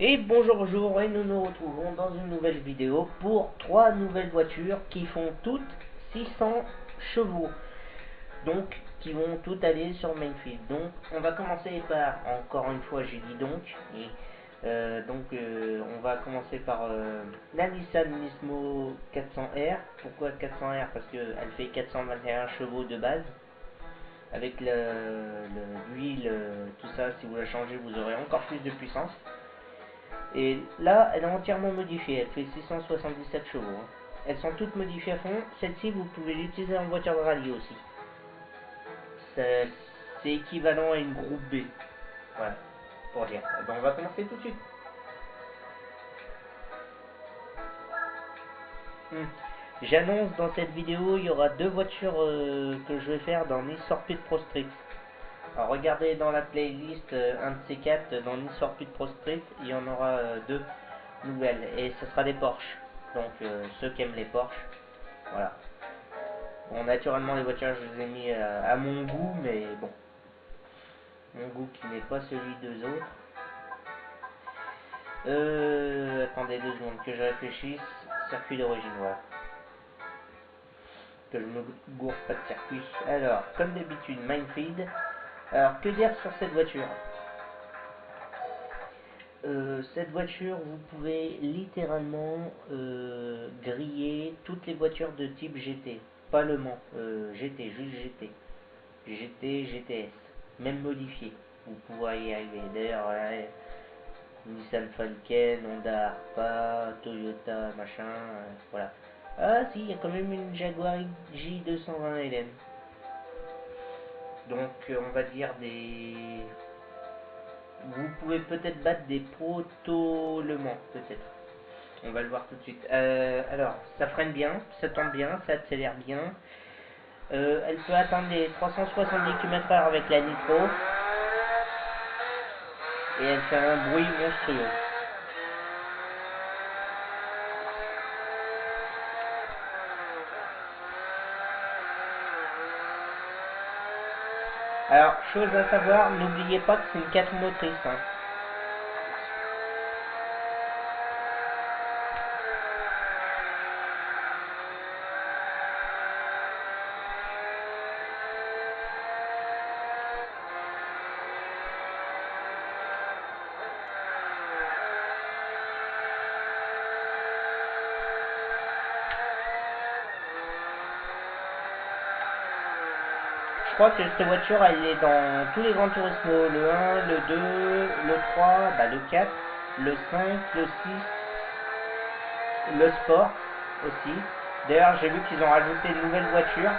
Et bonjour, et nous nous retrouvons dans une nouvelle vidéo pour 3 nouvelles voitures qui font toutes 600 chevaux. Donc, qui vont toutes aller sur Mainfield. Donc, on va commencer par, encore une fois j'ai dit donc, et on va commencer par la Nissan Nismo 400R. Pourquoi 400R? Parce qu'elle fait 421 chevaux de base. Avec l'huile, tout ça, si vous la changez, vous aurez encore plus de puissance. Et là, elle est entièrement modifiée, elle fait 677 chevaux. Hein. Elles sont toutes modifiées à fond. Celle-ci, vous pouvez l'utiliser en voiture de rallye aussi. C'est équivalent à une groupe B. Voilà, pour dire. Eh ben, on va commencer tout de suite. J'annonce dans cette vidéo, il y aura 2 voitures que je vais faire dans Need for Speed Pro Street. Alors regardez dans la playlist un de ces 4 dans Need for Speed Pro Street, il y en aura 2 nouvelles et ce sera des Porsche. Donc ceux qui aiment les Porsche, voilà. Bon, naturellement les voitures je les ai mis à mon goût, mais bon, mon goût qui n'est pas celui des autres. Attendez 2 secondes que je réfléchisse. Circuit d'origine, voilà. Que je me gourre pas de circuit. Alors, comme d'habitude, Mainfield. Alors, que dire sur cette voiture? Cette voiture, vous pouvez littéralement griller toutes les voitures de type GT. Pas Le Mans, GT, juste GT. GT, GTS. Même modifié. Vous pourrez y arriver. D'ailleurs, Nissan Falcon, Honda Harpa, Toyota, machin, voilà. Ah si, il y a quand même une Jaguar J220 LM. Donc on va dire des... Vous pouvez peut-être battre des proto Le Mans, peut-être. On va le voir tout de suite. Alors, ça freine bien, ça tombe bien, ça accélère bien. Elle peut atteindre les 370 km/h avec la nitro. Et elle fait un bruit monstrueux. Alors, chose à savoir, n'oubliez pas que c'est une 4 motrices. Hein. Je crois que cette voiture, elle est dans tous les Grands Turismo. Le 1, le 2, le 3, bah le 4, le 5, le 6, le Sport aussi. D'ailleurs, j'ai vu qu'ils ont rajouté une nouvelle voiture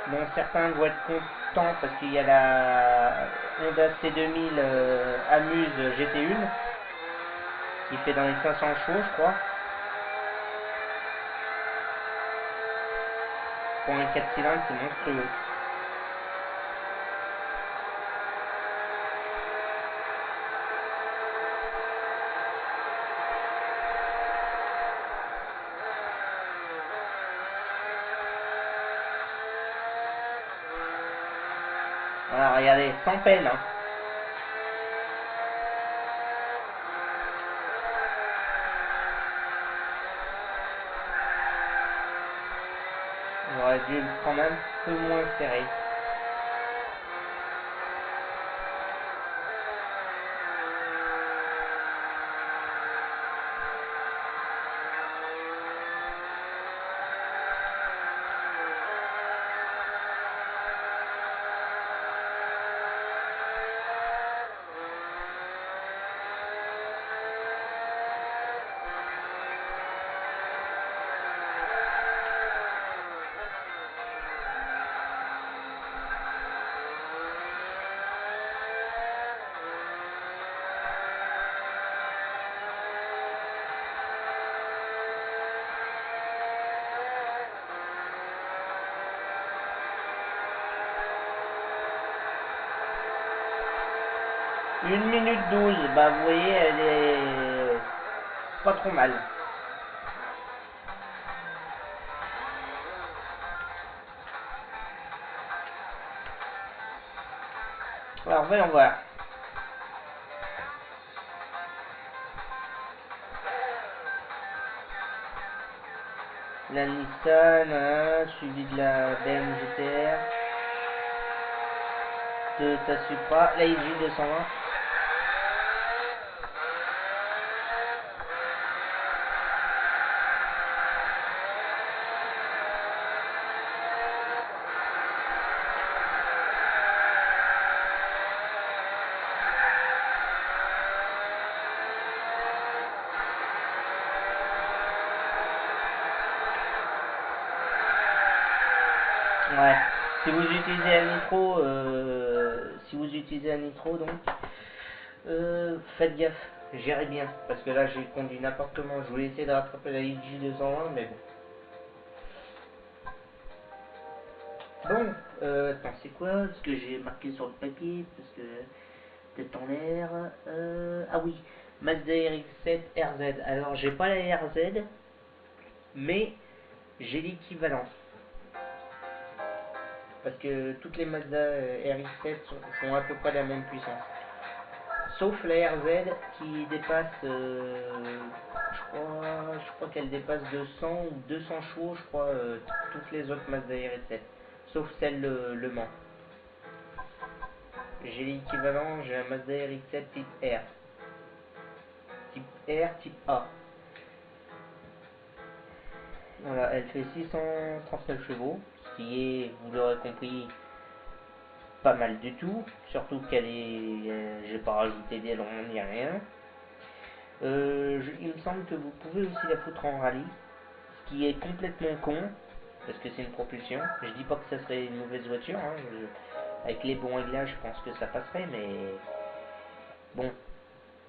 dont certains vont être contents parce qu'il y a la Honda C2000 Amuse GT1 qui fait dans les 500 chevaux, je crois. Pour un 4 cylindres, c'est monstrueux. Voilà, regardez, sans peine. Hein. J'aurais dû le prendre un peu moins serré. Une minute 12, bah vous voyez, elle est pas trop mal. Alors voyons voir. La Nissan, hein, suivi de la BMW GTR, Toyota Supra, la XJ220. Ouais, si vous utilisez un nitro, donc, faites gaffe, gérez bien, parce que là j'ai conduit n'importe comment. Je voulais essayer de rattraper la XJ220, mais bon. Bon, attends, c'est quoi ce que j'ai marqué sur le papier, parce que peut-être en l'air. Ah oui, Mazda RX-7 RZ. Alors j'ai pas la RZ, mais j'ai l'équivalent. Parce que toutes les Mazda RX-7 sont à peu près la même puissance. Sauf la RZ qui dépasse, je crois qu'elle dépasse 200 ou 200 chevaux, je crois, toutes les autres Mazda RX-7. Sauf celle Le Mans. J'ai l'équivalent, j'ai un Mazda RX-7 type R. Type R, type A. Voilà, elle fait 639 chevaux, ce qui est, vous l'aurez compris, pas mal du tout. Surtout qu'elle est, j'ai pas rajouté d'aileron ni rien. Il me semble que vous pouvez aussi la foutre en rallye, ce qui est complètement con, parce que c'est une propulsion. Je dis pas que ça serait une mauvaise voiture, hein. Avec les bons réglages, je pense que ça passerait, mais bon,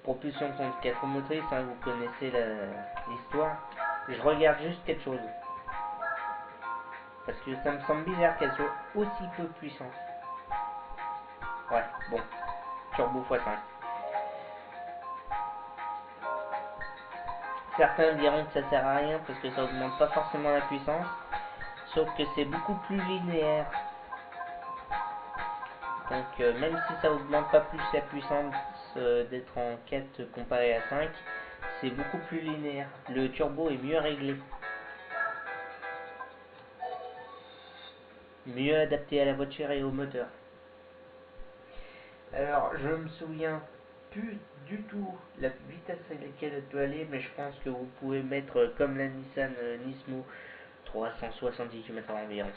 propulsion contre 4 roues motrices, hein, vous connaissez l'histoire. Je regarde juste quelque chose, parce que ça me semble bizarre qu'elle soit aussi peu puissante. Ouais, bon, turbo x5. Certains diront que ça sert à rien parce que ça augmente pas forcément la puissance, sauf que c'est beaucoup plus linéaire. Donc même si ça augmente pas plus la puissance d'être en 4 comparé à 5, c'est beaucoup plus linéaire. Le turbo est mieux réglé, mieux adapté à la voiture et au moteur. Alors je me souviens plus du tout la vitesse à laquelle elle peut aller, mais je pense que vous pouvez mettre comme la Nissan Nismo 370 km/h environ.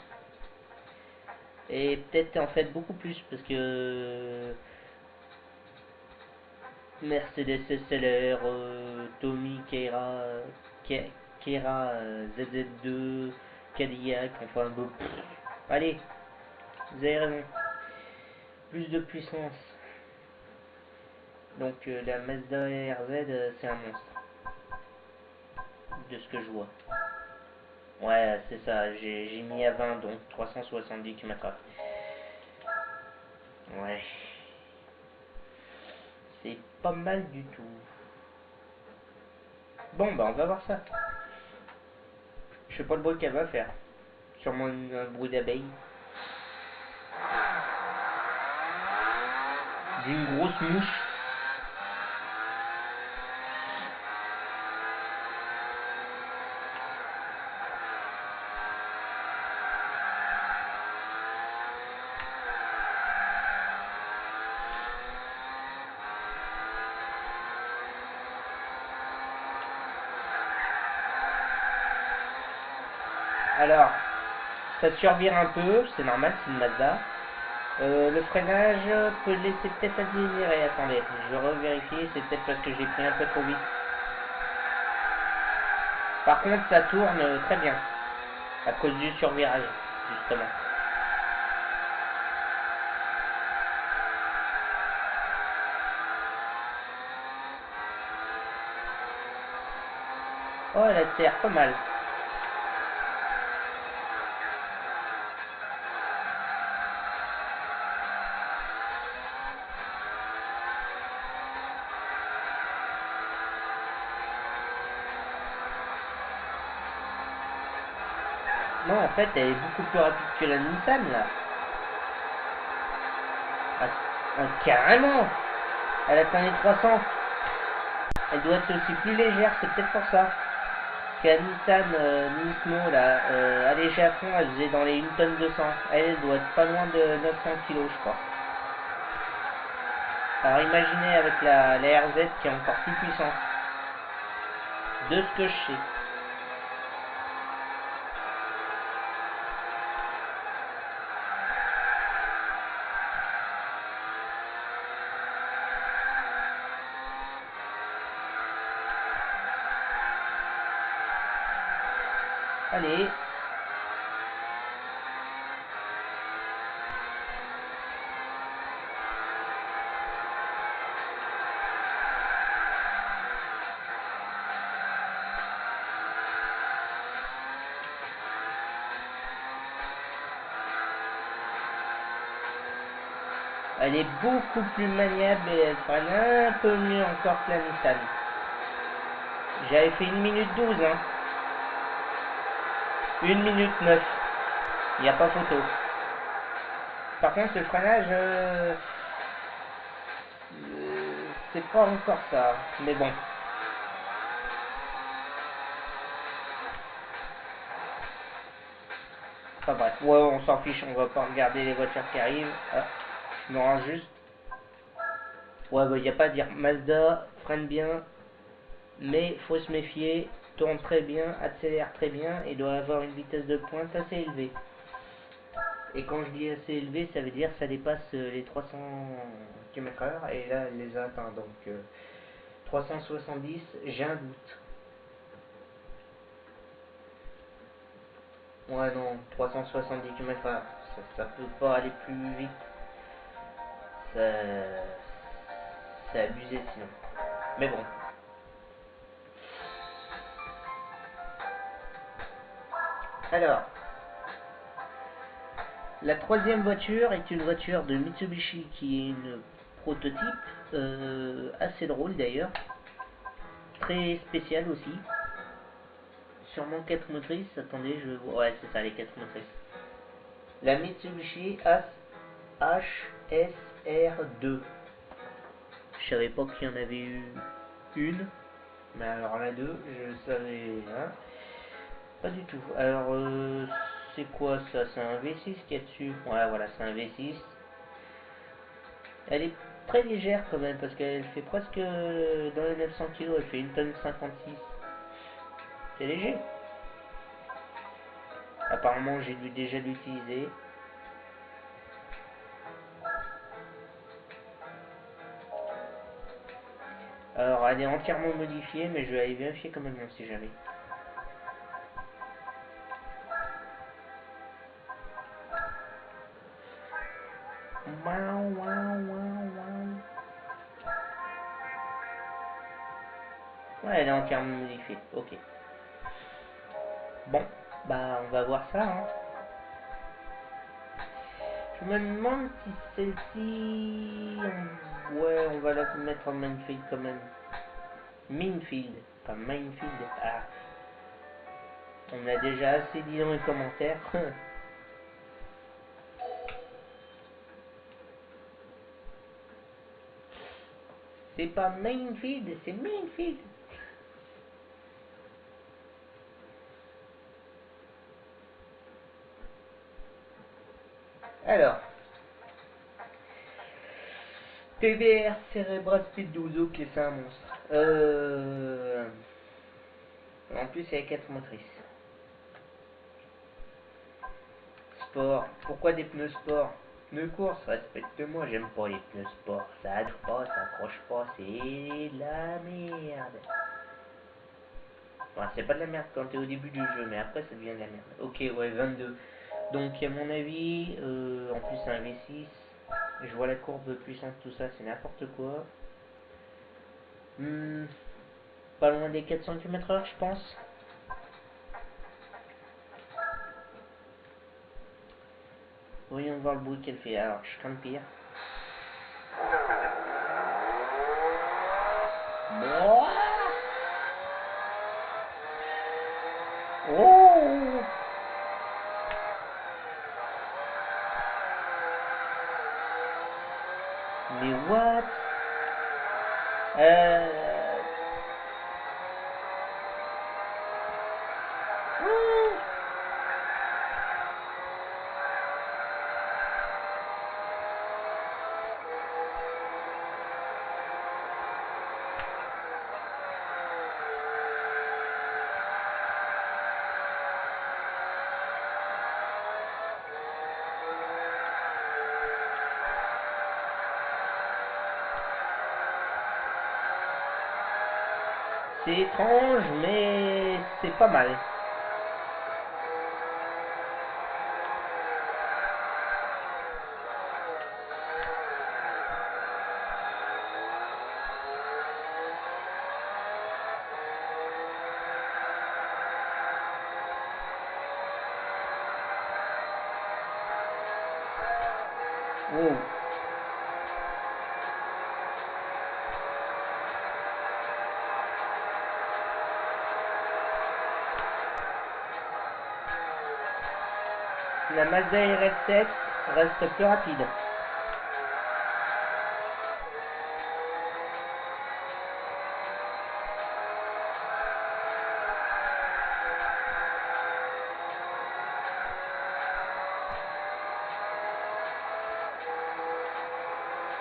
Et peut-être en fait beaucoup plus parce que Mercedes SLR, Tommy Kera ZZ2, Cadillac, enfin bon, allez, vous avez raison, plus de puissance. Donc la Mazda RZ c'est un monstre, de ce que je vois. Ouais, c'est ça, j'ai mis à 20, donc 370 km/h. Ouais, c'est pas mal du tout. Bon, bah on va voir ça. Je sais pas le bruit qu'elle va faire. Sûrement un bruit d'abeille. D'une grosse mouche. Alors, ça survire un peu, c'est normal, c'est une Mazda. Le freinage peut laisser peut-être à désirer. Attendez, je vais revérifier, c'est peut-être parce que j'ai pris un peu trop vite. Par contre, ça tourne très bien, à cause du survirage, justement. Oh, elle accélère pas mal. Non, en fait, elle est beaucoup plus rapide que la Nissan, là. Ah, carrément. Elle atteint les 300. Elle doit être aussi plus légère, c'est peut-être pour ça. que la Nissan Nismo, là, allégée à fond, elle faisait dans les 1 tonne 200. Elle doit être pas loin de 900 kilos, je crois. Alors imaginez avec la RZ qui est encore plus puissante. De ce que je sais. Allez. Elle est beaucoup plus maniable et elle freine un peu mieux encore que la Nissan. J'avais fait 1 minute 12, hein. 1 minute 9. Il n'y a pas photo. Par contre, le freinage, c'est pas encore ça. Mais bon. Enfin bref, ouais, on s'en fiche, on va pas regarder les voitures qui arrivent. Ah, je me rends juste. Ouais, bah, y a pas à dire. Mazda freine bien, mais faut se méfier. Tourne très bien, accélère très bien et doit avoir une vitesse de pointe assez élevée. Et quand je dis assez élevé, ça veut dire que ça dépasse les 300 km/h et là elle les a atteints. Donc 370, j'ai un doute. Ouais, non, 370 km/h, ça peut pas aller plus vite. Ça, c'est abusé sinon. Mais bon. Alors, la troisième voiture est une voiture de Mitsubishi qui est une prototype, assez drôle d'ailleurs, très spéciale aussi. Sûrement 4 motrices, attendez, ouais, c'est ça, les 4 motrices. La Mitsubishi HSR2. Je savais pas qu'il y en avait eu une, mais alors la 2, je savais, hein. Pas du tout. Alors, c'est quoi ça? C'est un V6 qu'il y a dessus? Ouais, voilà, c'est un V6. Elle est très légère quand même, parce qu'elle fait presque dans les 900 kg, elle fait 1 tonne 56. C'est léger. Apparemment, j'ai dû déjà l'utiliser. Alors, elle est entièrement modifiée, mais je vais aller vérifier quand même, on sait jamais. Ouais, elle est entièrement modifiée, ok. Bon, bah on va voir ça, hein. Je me demande si celle-ci... Ouais, on va la mettre en Mainfield quand même. Minfield, pas Minefield. Ah, on a déjà assez dit dans les commentaires. C'est pas Mainfield, c'est Minfield. Alors, TVR Cerebral Speed 12, ok, c'est un monstre. En plus, il y a 4 motrices. Sport. Pourquoi des pneus sport? Pneus course, respecte-moi, j'aime pas les pneus sport. Ça accroche pas, c'est de la merde. Enfin, c'est pas de la merde quand t'es au début du jeu, mais après ça devient de la merde. Ok, ouais, 22. Donc, à mon avis, en plus c'est un V6. Je vois la courbe de puissance, tout ça, c'est n'importe quoi. Pas loin des 400 km/h, je pense. Voyons voir le bruit qu'elle fait. Alors, je crains le pire. Oh! Mais what? Euh... C'est étrange, mais c'est pas mal. Wow. La Mazda RX-7 reste plus rapide.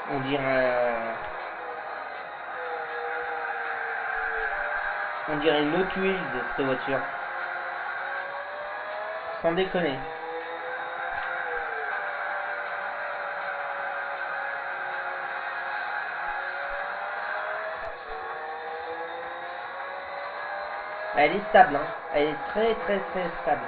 On dirait une Hot Wheels cette voiture. Sans déconner. Elle est stable, hein. Elle est très très très stable.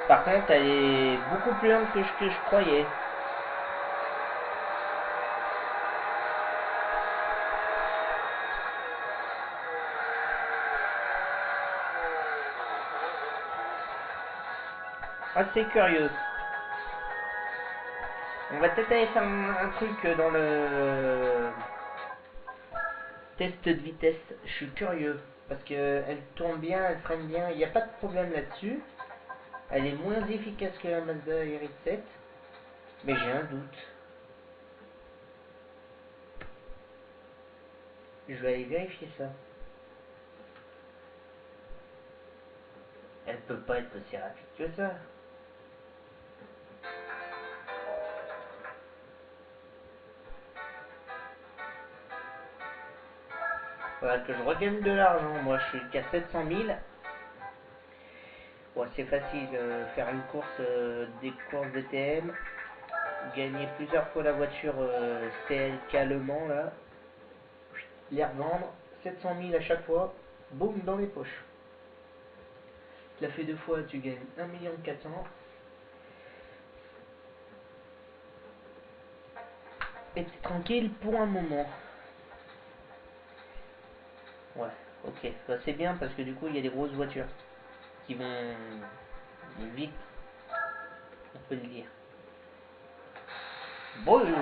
Par contre, elle est beaucoup plus lente que ce que je croyais. Assez curieux. On va peut-être aller faire un truc dans le test de vitesse. Je suis curieux parce que elle tourne bien, elle freine bien. Il n'y a pas de problème là-dessus. Elle est moins efficace que la Mazda RX-7, mais j'ai un doute. Je vais aller vérifier ça. Elle peut pas être aussi rapide que ça. Faudra que je regagne de l'argent. Moi, je suis qu'à 700 000. Bon, c'est facile. Faire une course, des courses DTM. Gagner plusieurs fois la voiture CLK Le Mans, là. Les revendre. 700 000 à chaque fois. Boum, dans les poches. Tu l'as fait 2 fois, tu gagnes 1 400 000. Et t'es tranquille pour un moment. Ouais, ok. Ça, c'est bien parce que du coup, il y a des grosses voitures qui vont vite, on peut le dire. Bonjour.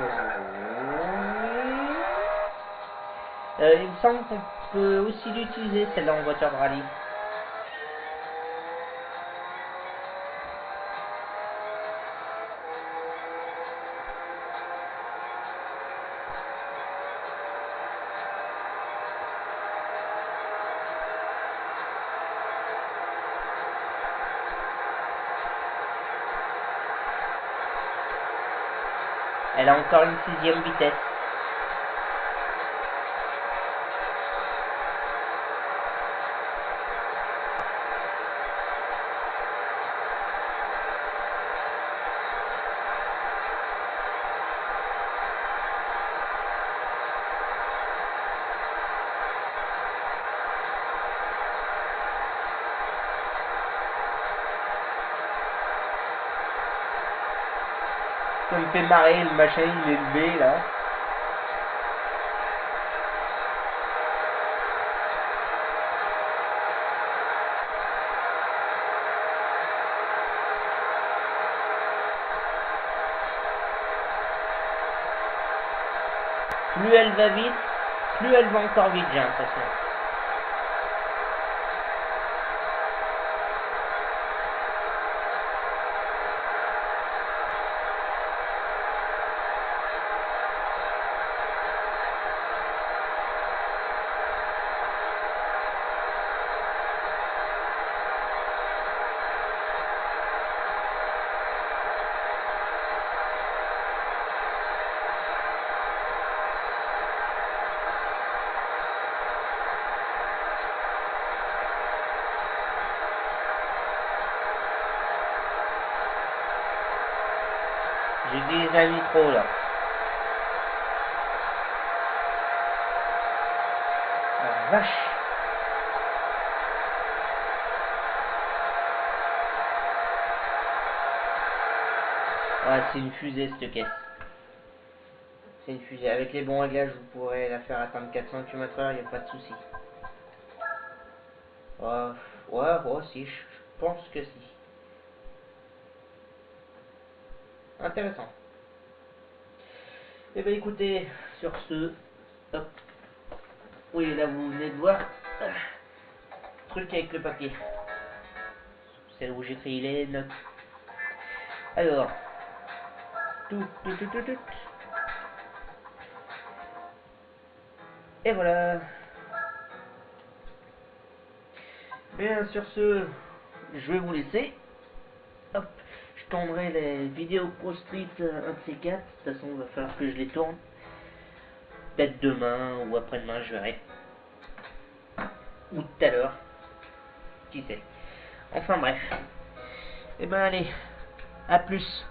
Il me semble qu'on peut aussi l'utiliser celle-là en voiture de rallye. Elle a encore une 6e vitesse. Ça me fait marrer, le machin il est levé là. Plus elle va vite, plus elle va encore vite, j'ai l'impression. déjà mis trop là. La vache. Ah, c'est une fusée cette caisse. C'est une fusée. Avec les bons réglages, vous pourrez la faire atteindre 400 km/h, il n'y a pas de souci. Ouais, si, je pense que si. Intéressant. Eh bien écoutez, sur ce, hop. Oui, là vous venez de voir. Truc avec le papier. C'est là où j'écris les notes. Alors, tout. Et voilà. Bien, sur ce, je vais vous laisser. Hop, je tournerai les vidéos Pro Street un de ces quatre. De toute façon, il va falloir que je les tourne. Peut-être demain ou après-demain, je verrai. Ou tout à l'heure. Qui sait. Enfin bref. Et ben allez, à plus.